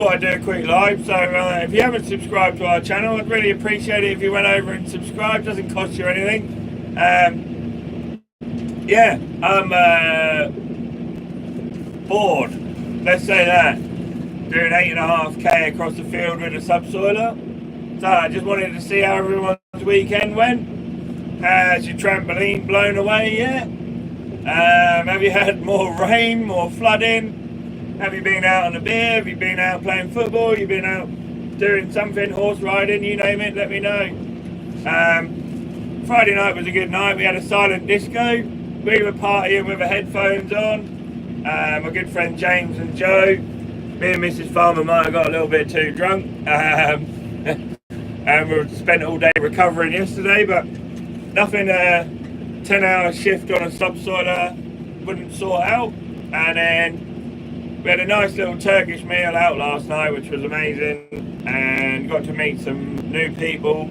I'd do a quick live. So if you haven't subscribed to our channel, I'd really appreciate it if you went over and subscribed. Doesn't cost you anything. Yeah, I'm bored. Let's say that. Doing 8.5k across the field with a subsoiler. So I just wanted to see how everyone's weekend went. Has your trampoline blown away yet? Have you had more rain, more flooding? Have you been out on a beer? Have you been out playing football? You've been out doing something, horse riding, you name it, let me know. Friday night was a good night. We had a silent disco. We were partying with the headphones on. My good friend James and Joe. Me and Mrs. Farmer might have got a little bit too drunk. And we spent all day recovering yesterday, but nothing 10-hour shift on a subsoiler wouldn't sort out. And then we had a nice little Turkish meal out last night, which was amazing, and got to meet some new people.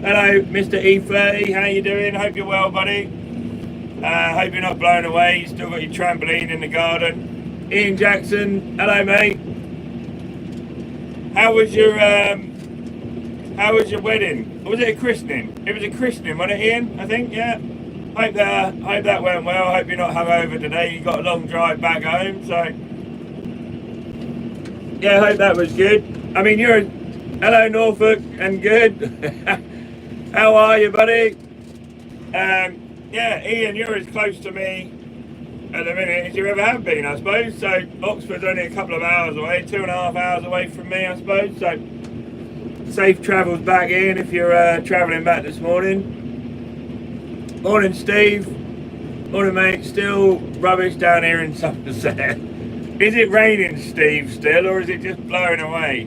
Hello, Mr. E30, how you doing? Hope you're well, buddy. Hope you're not blown away. You still got your trampoline in the garden. Ian Jackson, hello, mate. How was your wedding? Or was it a christening? It was a christening, wasn't it, Ian? I think, yeah. Hope that went well. Hope you're not hungover today. You got a long drive back home, so. Yeah, I hope that was good. I mean, hello Norfolk, and good. How are you, buddy? Yeah, Ian, you're as close to me at the minute as you ever have been, I suppose. So Oxford's only a couple of hours away, 2.5 hours away from me, I suppose. So safe travels back in if you're travelling back this morning. Morning, Steve. Morning, mate. Still rubbish down here in Somerset. Is it raining, Steve, still, or is it just blowing away?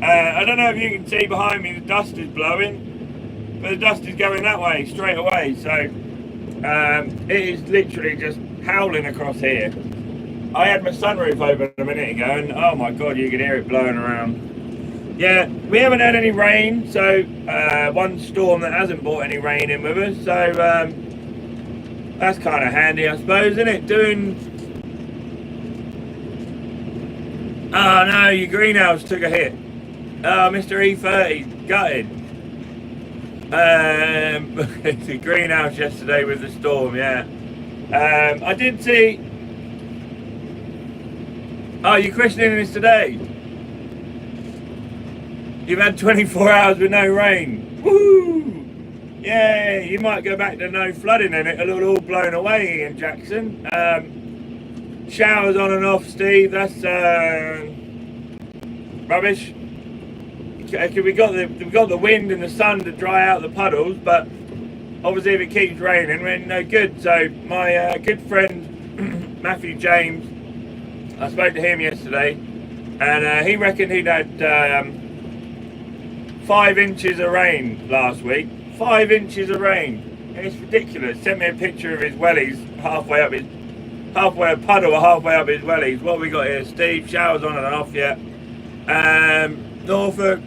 I don't know if you can see behind me, the dust is blowing, but the dust is going that way, straight away, so it is literally just howling across here. I had my sunroof open a minute ago, and oh my god, you can hear it blowing around. Yeah, we haven't had any rain, so one storm that hasn't brought any rain in with us, so that's kind of handy, I suppose, isn't it? Oh no, your greenhouse took a hit. Oh, Mr. E30, gutted. It's a greenhouse yesterday with the storm, yeah. I did see. Oh, you're christening this today? You've had 24 hours with no rain. Woo! Yeah, you might go back to no flooding and it'll all blown away, Ian Jackson. Showers on and off, Steve. That's rubbish. We got the wind and the sun to dry out the puddles, but obviously if it keeps raining, we're no good. So my good friend Matthew James, I spoke to him yesterday, and he reckoned he'd had 5 inches of rain last week. 5 inches of rain. And it's ridiculous. Sent me a picture of his wellies halfway a puddle halfway up his wellies. What we got here, Steve? Showers on and off yet. Norfolk,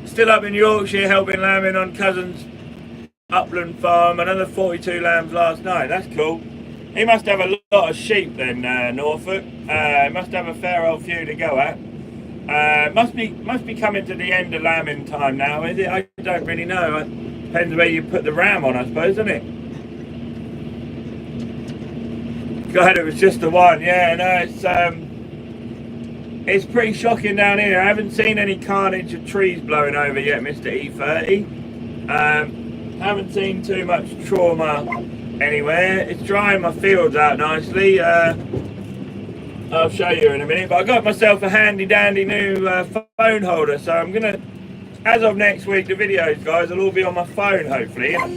still up in Yorkshire helping lambing on cousin's upland farm. Another 42 lambs last night. That's cool. He must have a lot of sheep then, Norfolk. Must have a fair old few to go at. Must be coming to the end of lambing time now, is it? I don't really know. Depends where you put the ram on, I suppose, doesn't it? God, it was just the one. Yeah, no, it's pretty shocking down here. I haven't seen any carnage of trees blowing over yet, Mr. E30. Haven't seen too much trauma anywhere. It's drying my fields out nicely. I'll show you in a minute. But I got myself a handy dandy new phone holder, so I'm gonna, as of next week, the videos, guys, will all be on my phone, hopefully. And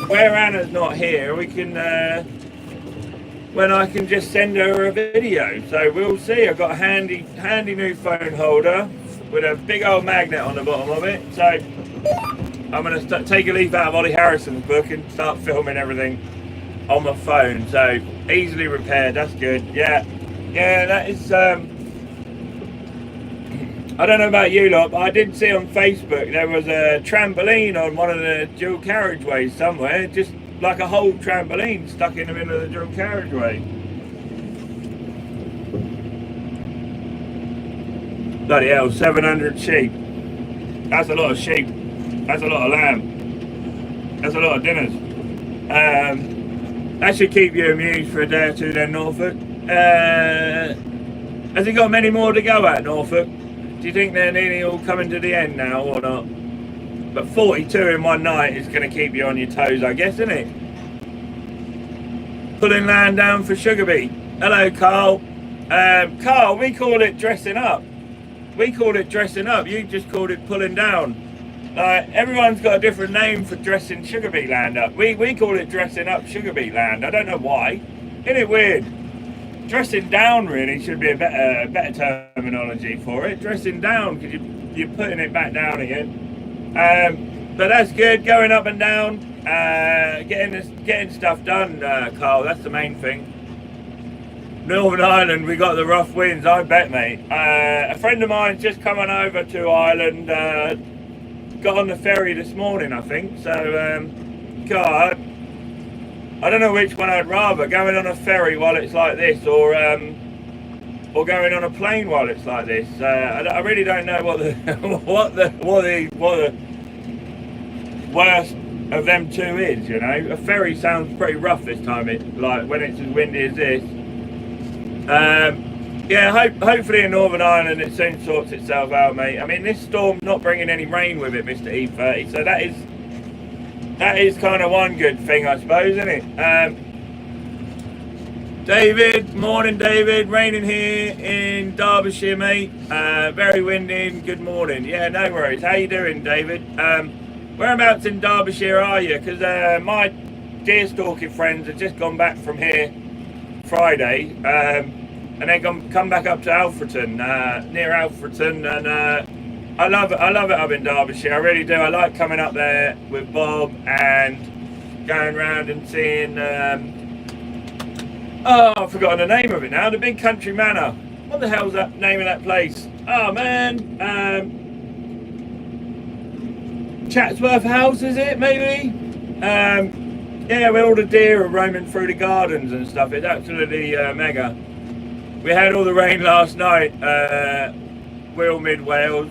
where Anna's not here, we can. When I can just send her a video, so we'll see. I've got a handy new phone holder with a big old magnet on the bottom of it. So I'm going to take a leaf out of Ollie Harrison's book and start filming everything on my phone. So easily repaired. That's good. Yeah, that is. I don't know about you lot, but I did see on Facebook there was a trampoline on one of the dual carriageways somewhere. Just like a whole trampoline stuck in the middle of the dual carriageway. Bloody hell, 700 sheep. That's a lot of sheep. That's a lot of lamb. That's a lot of dinners. That should keep you amused for a day or two then, Norfolk. Has he got many more to go at, Norfolk? Do you think they're nearly all coming to the end now or not? But 42 in one night is going to keep you on your toes, I guess, isn't it? Pulling land down for Sugar Bee. Hello, Carl. Carl, we call it dressing up. We called it dressing up. You just called it pulling down. Everyone's got a different name for dressing Sugar Beet land up. We call it dressing up Sugar Beet land. I don't know why. Isn't it weird? Dressing down really should be a better terminology for it. Dressing down because you're putting it back down again. But that's good. Going up and down, getting stuff done, Carl. That's the main thing. Northern Ireland, we got the rough winds. I bet, mate. A friend of mine's just coming over to Ireland. Got on the ferry this morning, I think. So, God, I don't know which one I'd rather, going on a ferry while it's like this, or going on a plane while it's like this. I really don't know what the what the worst of them two is. You know, a ferry sounds pretty rough this time. Like when it's as windy as this. Yeah, hopefully in Northern Ireland it soon sorts itself out, mate. I mean, this storm's not bringing any rain with it, Mr. E30, so that is kind of one good thing, I suppose, isn't it? David, morning, David. Raining here in Derbyshire, mate. Very windy. Good morning. Yeah, no worries. How you doing, David? Whereabouts in Derbyshire are you? Because my deer stalking friends have just gone back from here Friday. And then come back up to Alfreton, near Alfreton, and I love it up in Derbyshire. I really do. I like coming up there with Bob and going around and seeing. I've forgotten the name of it now. The Big Country Manor. What the hell's that name of that place? Oh man, Chatsworth House, is it maybe? Yeah, where all the deer are roaming through the gardens and stuff. It's absolutely mega. We had all the rain last night, Will, mid-Wales.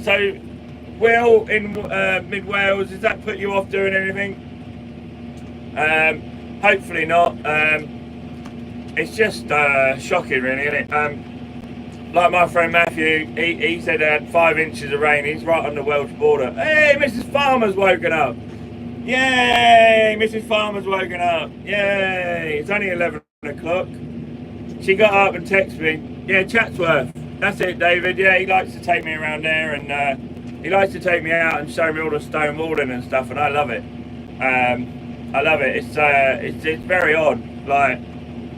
So, Will, in mid-Wales, does that put you off doing anything? Hopefully not. It's just shocking, really, isn't it? Like my friend Matthew, he said they had 5 inches of rain. He's right on the Welsh border. Hey, Mrs. Farmer's woken up. Yay, Mrs. Farmer's woken up. Yay, it's only 11 o'clock. She got up and texted me. Yeah, Chatsworth. That's it, David. Yeah, he likes to take me around there, and he likes to take me out and show me all the stone walling and stuff, and I love it. I love it. It's very odd, like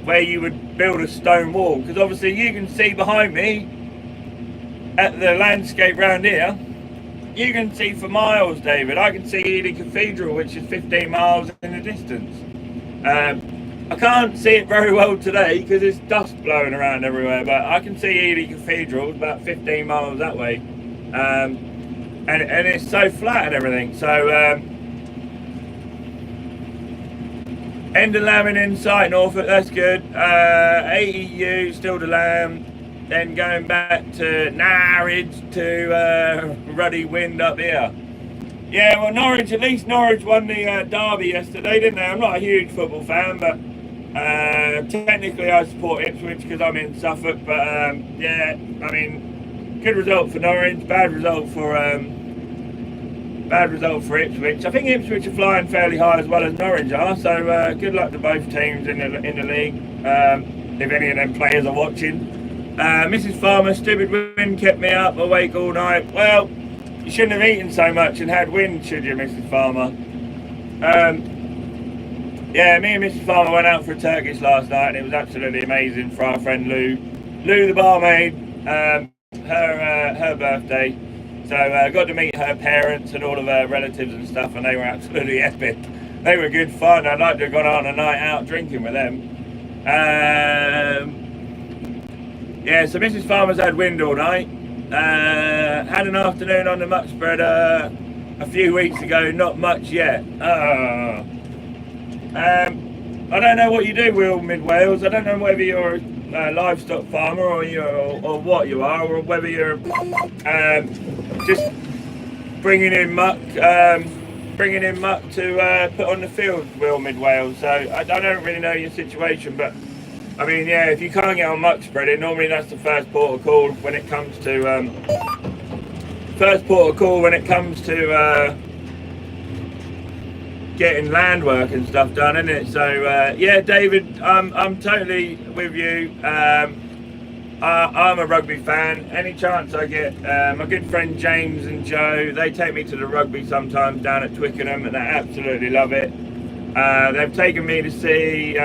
where you would build a stone wall, because obviously you can see behind me at the landscape round here. You can see for miles, David. I can see Ely Cathedral, which is 15 miles in the distance. I can't see it very well today because there's dust blowing around everywhere, but I can see Ely Cathedral about 15 miles that way, and it's so flat and everything. So end of lambing in sight, Norfolk. That's good. 80U still to lamb. Then going back to Norwich to ruddy wind up here. Yeah, well, Norwich, at least Norwich won the derby yesterday, didn't they? I'm not a huge football fan, but technically I support Ipswich because I'm in Suffolk. But yeah, I mean, good result for Norwich, bad result for Ipswich. I think Ipswich are flying fairly high as well as Norwich are, so good luck to both teams in the league, if any of them players are watching. Mrs. Farmer, stupid wind kept me up awake all night. Well, you shouldn't have eaten so much and had wind, should you, Mrs. Farmer? Yeah, me and Mrs. Farmer went out for a Turkish last night, and it was absolutely amazing for our friend Lou. Lou the barmaid, her birthday. So I got to meet her parents and all of her relatives and stuff, and they were absolutely epic. They were good fun. I'd like to have gone on a night out drinking with them. Yeah, so Mrs. Farmer's had wind all night. Had an afternoon on the muck spreader a few weeks ago, not much yet. I don't know what you do, Will, mid-Wales. I don't know whether you're livestock farmer or what you are, or whether you're just bringing in muck to put on the field, Will Mid Wales. So I don't really know your situation, but I mean, yeah, if you can't get on muck spreading, normally that's the first port of call when it comes to getting land work and stuff done, isn't it? So yeah, David, I'm totally with you. I'm a rugby fan. Any chance I get, my good friend James and Joe, they take me to the rugby sometimes down at Twickenham, and they absolutely love it. They've taken me to see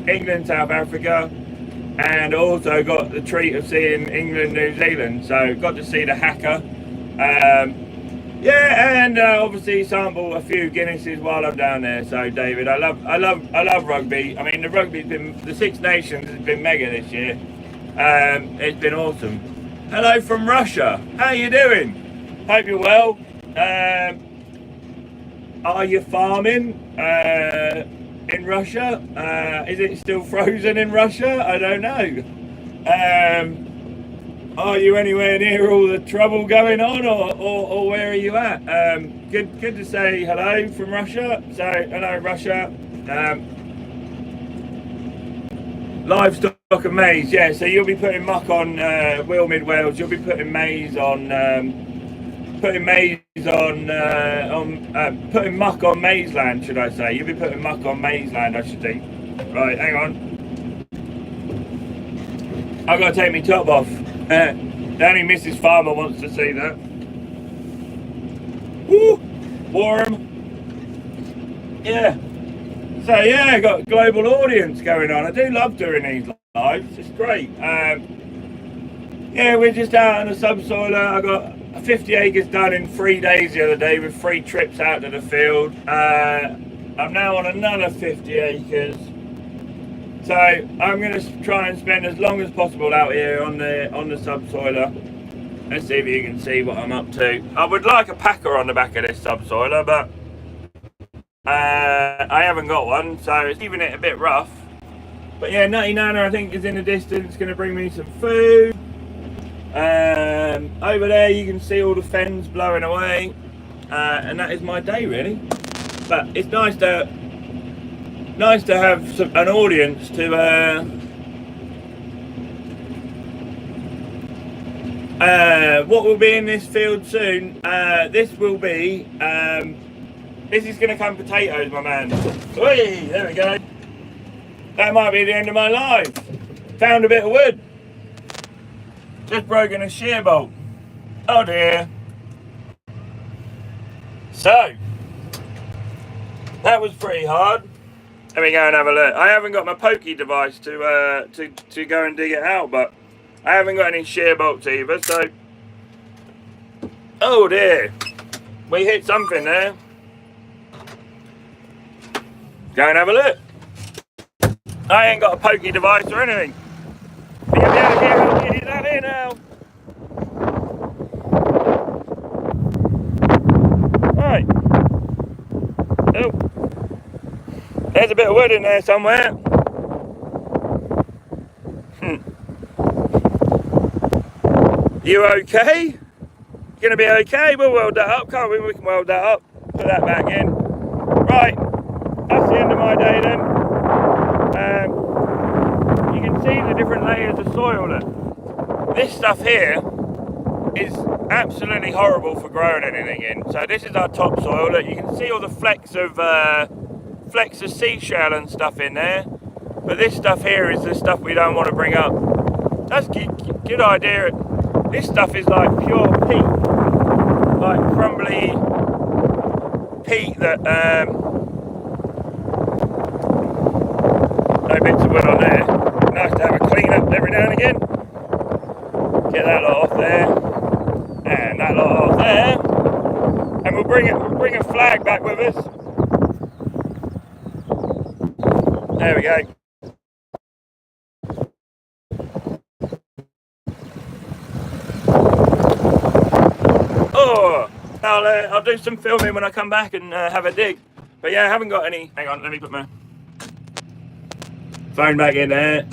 England, South Africa, and also got the treat of seeing England, New Zealand. So got to see the haka. Yeah, and obviously sample a few Guinnesses while I'm down there. So David, I love rugby. I mean, the Six Nations has been mega this year. It's been awesome. Hello from Russia. How you doing? Hope you're well. Are you farming in Russia? Is it still frozen in Russia? I don't know. Are you anywhere near all the trouble going on, or where are you at? Good to say hello from Russia. So hello Russia. Livestock and maize, yeah. So you'll be putting muck on Will Mid Wales. You'll be putting maize on, putting muck on maize land, should I say? You'll be putting muck on maize land, I should think. Right, hang on. I've got to take my top off. Danny Mrs. Farmer wants to see that. Woo! Warm. Yeah. So yeah, got a global audience going on. I do love doing these lives. It's great. Yeah, we're just out on a subsoiler. I got 50 acres done in 3 days the other day with 3 trips out to the field. I'm now on another 50 acres. So I'm going to try and spend as long as possible out here on the subsoiler. Let's see if you can see what I'm up to. I would like a packer on the back of this subsoiler, but I haven't got one, so it's leaving it a bit rough. But yeah, Nutty Nana I think is in the distance, going to bring me some food. Over there you can see all the fens blowing away, and that is my day really. But it's nice to have an audience to what will be in this field soon. This will be this is going to come potatoes, my man. Whee, there we go. That might be the end of my life. Found a bit of wood. Just broken a shear bolt. Oh dear. So that was pretty hard. Let me go and have a look. I haven't got my pokey device to go and dig it out, but I haven't got any shear bolts either. So, oh dear, we hit something there. Go and have a look. I ain't got a pokey device or anything. But you'll be able to hear how it is out here now. Right. Oh. There's a bit of wood in there somewhere. You okay? Gonna be okay? We'll weld that up, can't we? We can weld that up. Put that back in. Right. That's the end of my day then. You can see the different layers of soil there. This stuff here is absolutely horrible for growing anything in. So this is our topsoil. Look, you can see all the flecks of seashell and stuff in there. But this stuff here is the stuff we don't want to bring up. That's good idea. This stuff is like pure peat, like crumbly peat that no bits of wood on there. Nice to have a clean up every now and again. Get that lot off there, and that lot off there, and we'll bring a flag back with us. There we go. Oh, I'll do some filming when I come back and have a dig. But yeah, I haven't got any. Hang on, let me put my phone back in there.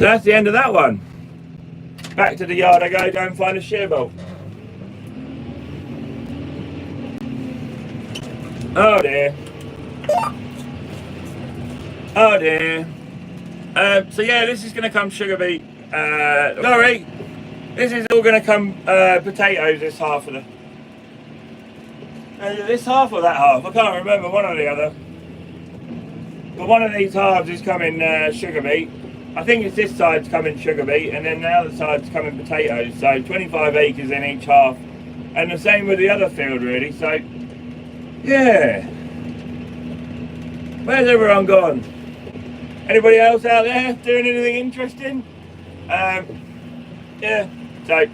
So that's the end of that one. Back to the yard I go and find a shear bolt. Oh dear. Oh dear. So yeah, this is going to come sugar beet. Sorry, this is all going to come potatoes. This half of the. This half or that half? I can't remember, one or the other. But one of these halves is coming sugar beet. I think it's this side's coming sugar beet, and then the other side's coming potatoes. So 25 acres in each half, and the same with the other field, really. So yeah. Where's everyone gone? Anybody else out there doing anything interesting? Yeah. So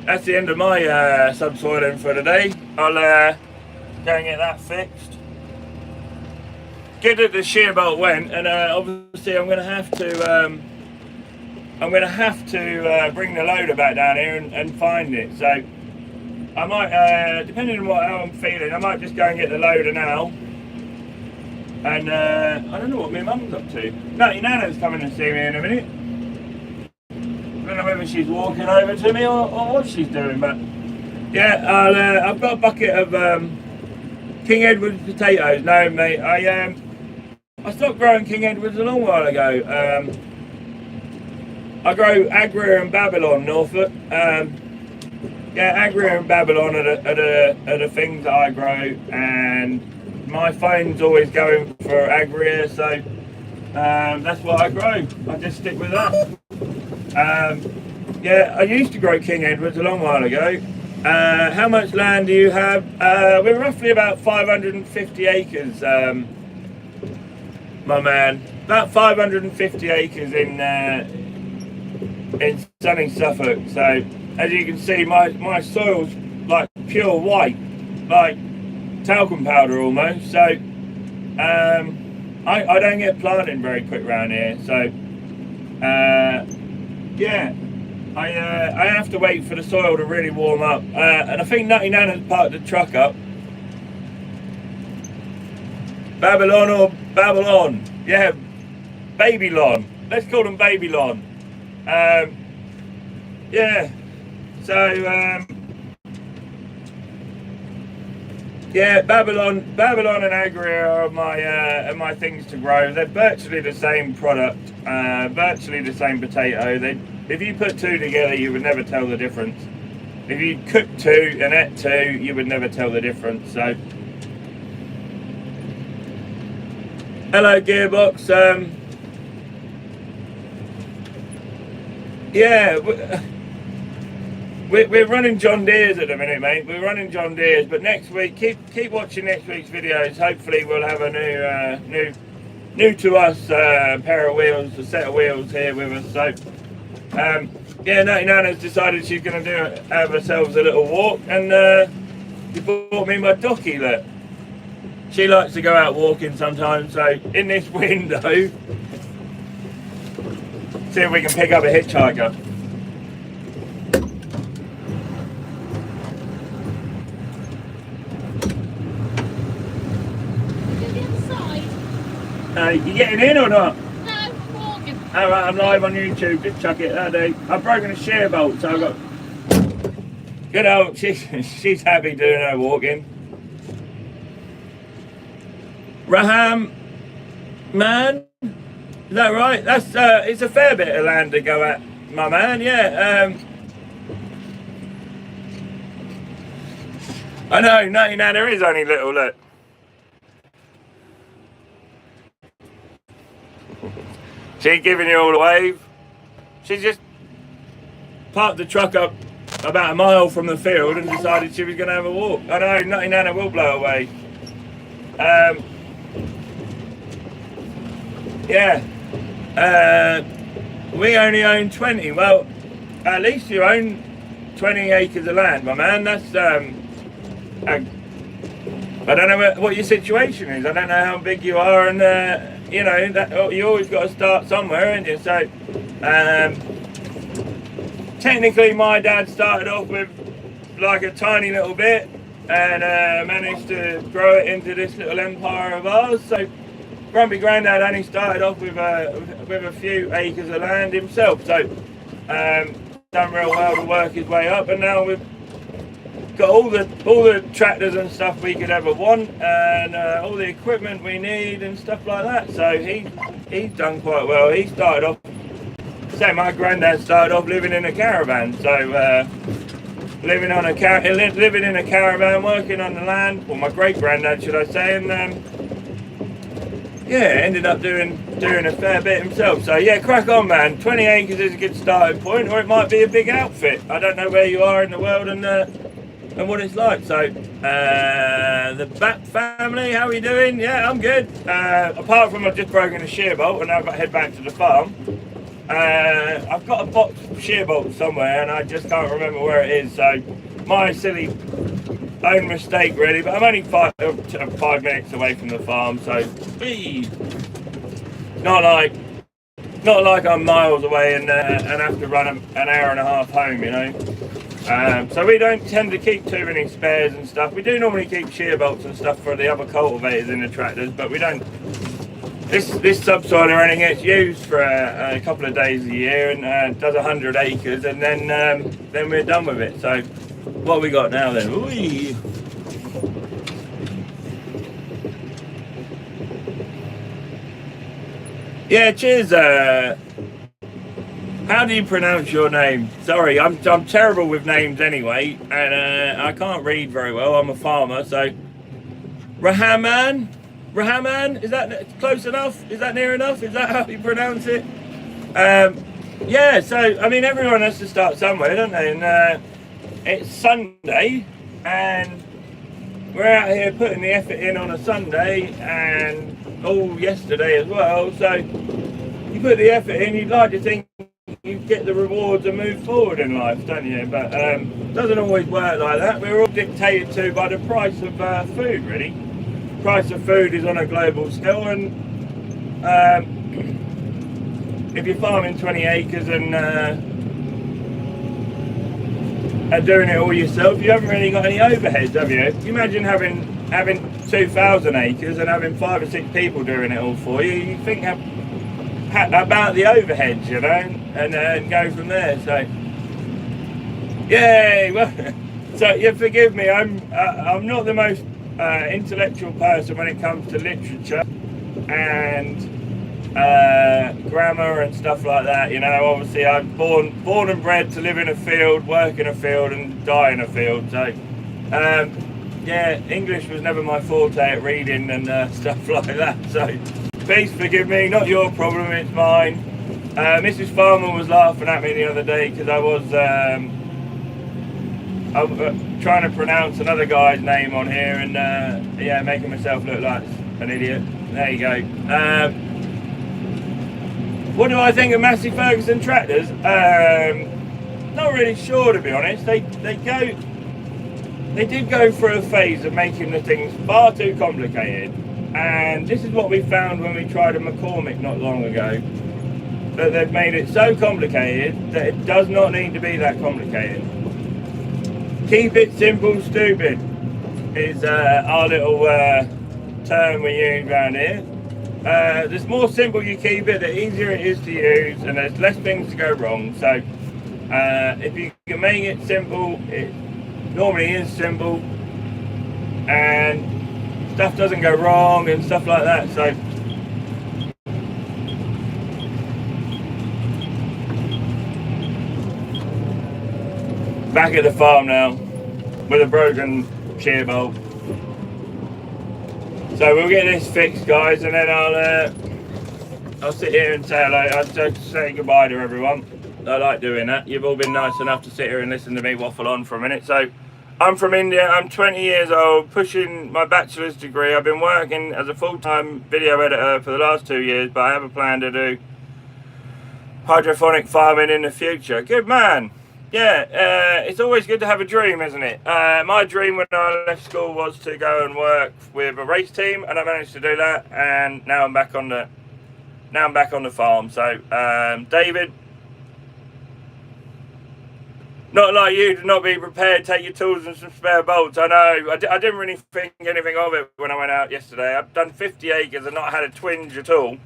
that's the end of my subsoiling for today. I'll go and get that fixed. Good that the shear bolt went, and obviously I'm going to have to bring the loader back down here and find it. So I might, depending on how I'm feeling, I might just go and get the loader now. And I don't know what my mum's up to. Nutty Nana's coming to see me in a minute. I don't know whether she's walking over to me or what she's doing, but yeah, I've got a bucket of King Edward's potatoes. No, mate, I stopped growing King Edward's a long while ago. I grow Agria and Babylon, Norfolk. Yeah, Agria and Babylon are the things that I grow, and my phone's always going for Agria, so that's what I grow. I just stick with that. Yeah, I used to grow King Edwards a long while ago. How much land do you have? We're roughly about 550 acres, my man. About 550 acres in sunny Suffolk. So as you can see, my soil's like pure white, like talcum powder almost. So I don't get planting very quick around here. So yeah, I have to wait for the soil to really warm up. And I think Nutty Nana's parked the truck up. Babylon or Babylon? Yeah, Babylon. Let's call them Babylon. Yeah. So yeah, Babylon and Agria are my things to grow. They're virtually the same product, virtually the same potato. If you put two together, you would never tell the difference. If you cook two and ate two, you would never tell the difference. So, hello, Gearbox. Yeah. We're running John Deere's at the minute, mate. We're running John Deere's, but next week, keep watching next week's videos. Hopefully, we'll have a new to us pair of wheels, a set of wheels here with us. So, yeah, Nutty Nana's decided she's going to have herself a little walk, and she bought me my docky. Look, she likes to go out walking sometimes. So, in this window, see if we can pick up a hitchhiker. You getting in or not? No, I'm walking. Alright, I'm live on YouTube, just chuck it, that'll do. I've broken a shear bolt, so I've got... Good old, she's happy doing her walking. Raham, man? Is that right? That's, it's a fair bit of land to go at, my man, yeah. I know, Nutty Nana is only little, look. She's giving you all the wave. She just parked the truck up about a mile from the field and decided she was going to have a walk. I know, Nutty Nana will blow away. Yeah. We only own 20. Well, at least you own 20 acres of land, my man. That's, I don't know what your situation is. I don't know how big you are, and you know, you always got to start somewhere, ain't you? So, technically, my dad started off with like a tiny little bit, and managed to grow it into this little empire of ours. So, Grumpy Grandad only started off with a few acres of land himself, so done real well to work his way up, and now we've got all the tractors and stuff we could ever want, and all the equipment we need and stuff like that. So he's done quite well. He started off, say my granddad started off living in a caravan, so living in a caravan, working on the land, or my great granddad should I say, and yeah, ended up doing a fair bit himself. So yeah, crack on, man. 20 acres is a good starting point, or it might be a big outfit. I don't know where you are in the world and what it's like. So the Bat family, how are you doing? Yeah, I'm good. Apart from I've just broken a shear bolt and I've got to head back to the farm. I've got a box of shear bolts somewhere and I just can't remember where it is. So my silly own mistake really, but I'm only 5 minutes away from the farm, so not like I'm miles away and have to run an hour and a half home, you know. So we don't tend to keep too many spares and stuff. We do normally keep shear bolts and stuff for the other cultivators in the tractors, but we don't. This subsoiler only gets used for a couple of days a year and does 100 acres, and then we're done with it. So what we got now then? Ooh. Yeah, cheers. How do you pronounce your name? Sorry, I'm terrible with names anyway, and I can't read very well. I'm a farmer, so Rahaman, is that close enough? Is that near enough? Is that how you pronounce it? Yeah. So I mean, everyone has to start somewhere, don't they? And it's Sunday, and we're out here putting the effort in on a Sunday, and all yesterday as well. So you put the effort in, you'd like to think you get the rewards and move forward in life, don't you? But it doesn't always work like that. We're all dictated to by the price of food, really. Price of food is on a global scale, and if you're farming 20 acres and doing it all yourself, you haven't really got any overheads, have you? You imagine having 2,000 acres and having 5 or 6 people doing it all for you. You think about the overheads, you know, and go from there. So, yay! Well, so yeah, forgive me. I'm not the most intellectual person when it comes to literature and grammar and stuff like that, you know. Obviously I'm born and bred to live in a field, work in a field and die in a field, so yeah, English was never my forte at reading and stuff like that, so please forgive me, not your problem, it's mine. Mrs. Farmer was laughing at me the other day because I was trying to pronounce another guy's name on here and yeah, making myself look like an idiot. There you go. What do I think of Massey Ferguson tractors? Not really sure, to be honest. They did go through a phase of making the things far too complicated, and this is what we found when we tried a McCormick not long ago. That they've made it so complicated that it does not need to be that complicated. Keep it simple, stupid is our little term we use around here. The more simple you keep it, the easier it is to use, and there's less things to go wrong. So if you can make it simple, it normally is simple, and stuff doesn't go wrong and stuff like that. So back at the farm now with a broken shear bolt. So we'll get this fixed, guys, and then I'll sit here and say hello. I'll say goodbye to everyone. I like doing that. You've all been nice enough to sit here and listen to me waffle on for a minute. So I'm from India. I'm 20 years old, pushing my bachelor's degree. I've been working as a full-time video editor for the last 2 years, but I have a plan to do hydroponic farming in the future. Good man. Yeah, it's always good to have a dream, isn't it? My dream when I left school was to go and work with a race team, and I managed to do that. And now I'm back on the farm. So, David, not like you to not be prepared, take your tools and some spare bolts. I know, I didn't really think anything of it when I went out yesterday. I've done 50 acres and not had a twinge at all.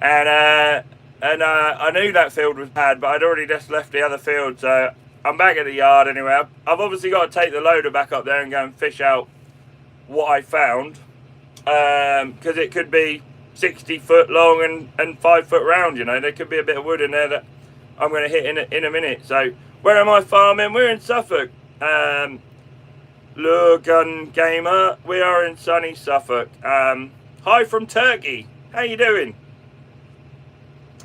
And I knew that field was bad, but I'd already just left the other field, so I'm back at the yard anyway. I've obviously got to take the loader back up there and go and fish out what I found, because it could be 60 foot long and 5 foot round, you know. There could be a bit of wood in there that I'm going to hit in a minute. So where am I farming? We're in Suffolk. Lure Gun Gamer, we are in sunny Suffolk. Hi from Turkey, how you doing?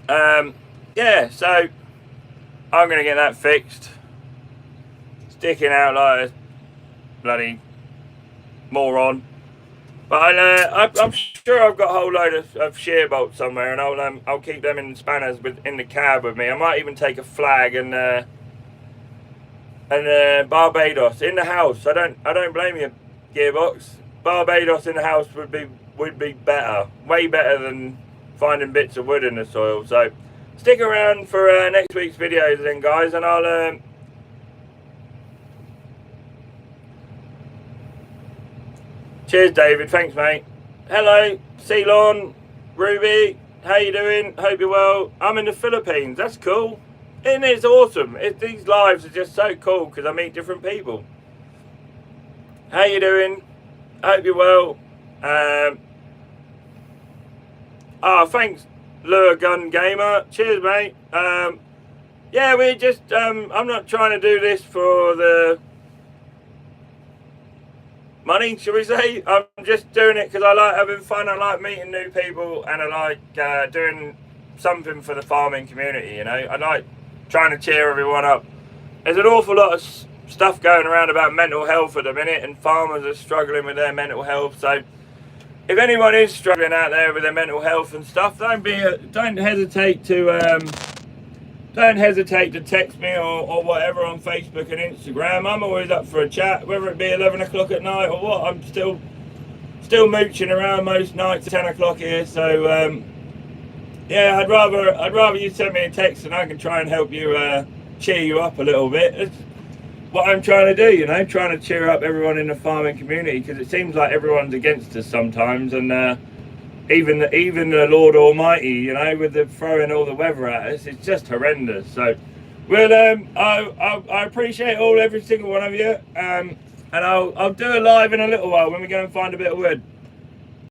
Yeah, so I'm going to get that fixed. Sticking out like a bloody moron. But I'm sure I've got a whole load of shear bolts somewhere, and I'll keep them in spanners in the cab with me. I might even take a flag and Barbados in the house. I don't blame you, Gearbox. Barbados in the house would be better, way better than finding bits of wood in the soil. So stick around for next week's videos then, guys, and I'll cheers, David. Thanks, mate. Hello, Ceylon, Ruby. How you doing? Hope you're well. I'm in the Philippines. That's cool. And it's awesome. These lives are just so cool because I meet different people. How you doing? Hope you're well. Thanks, Lure Gun Gamer. Cheers, mate. Yeah, we're just, I'm not trying to do this for the money, shall we say. I'm just doing it because I like having fun. I like meeting new people, and I like doing something for the farming community, you know. I like trying to cheer everyone up. There's an awful lot of stuff going around about mental health at the minute, and farmers are struggling with their mental health. So if anyone is struggling out there with their mental health and stuff, don't hesitate to text me or whatever on Facebook and Instagram. I'm always up for a chat, whether it be 11 o'clock at night or what. I'm still mooching around most nights at 10 o'clock here. So yeah, I'd rather you send me a text and I can try and help you cheer you up a little bit. It's what I'm trying to do, you know, trying to cheer up everyone in the farming community, because it seems like everyone's against us sometimes, and even the Lord Almighty, you know, with the throwing all the weather at us, it's just horrendous. So, well, I appreciate every single one of you, and I'll do a live in a little while when we go and find a bit of wood.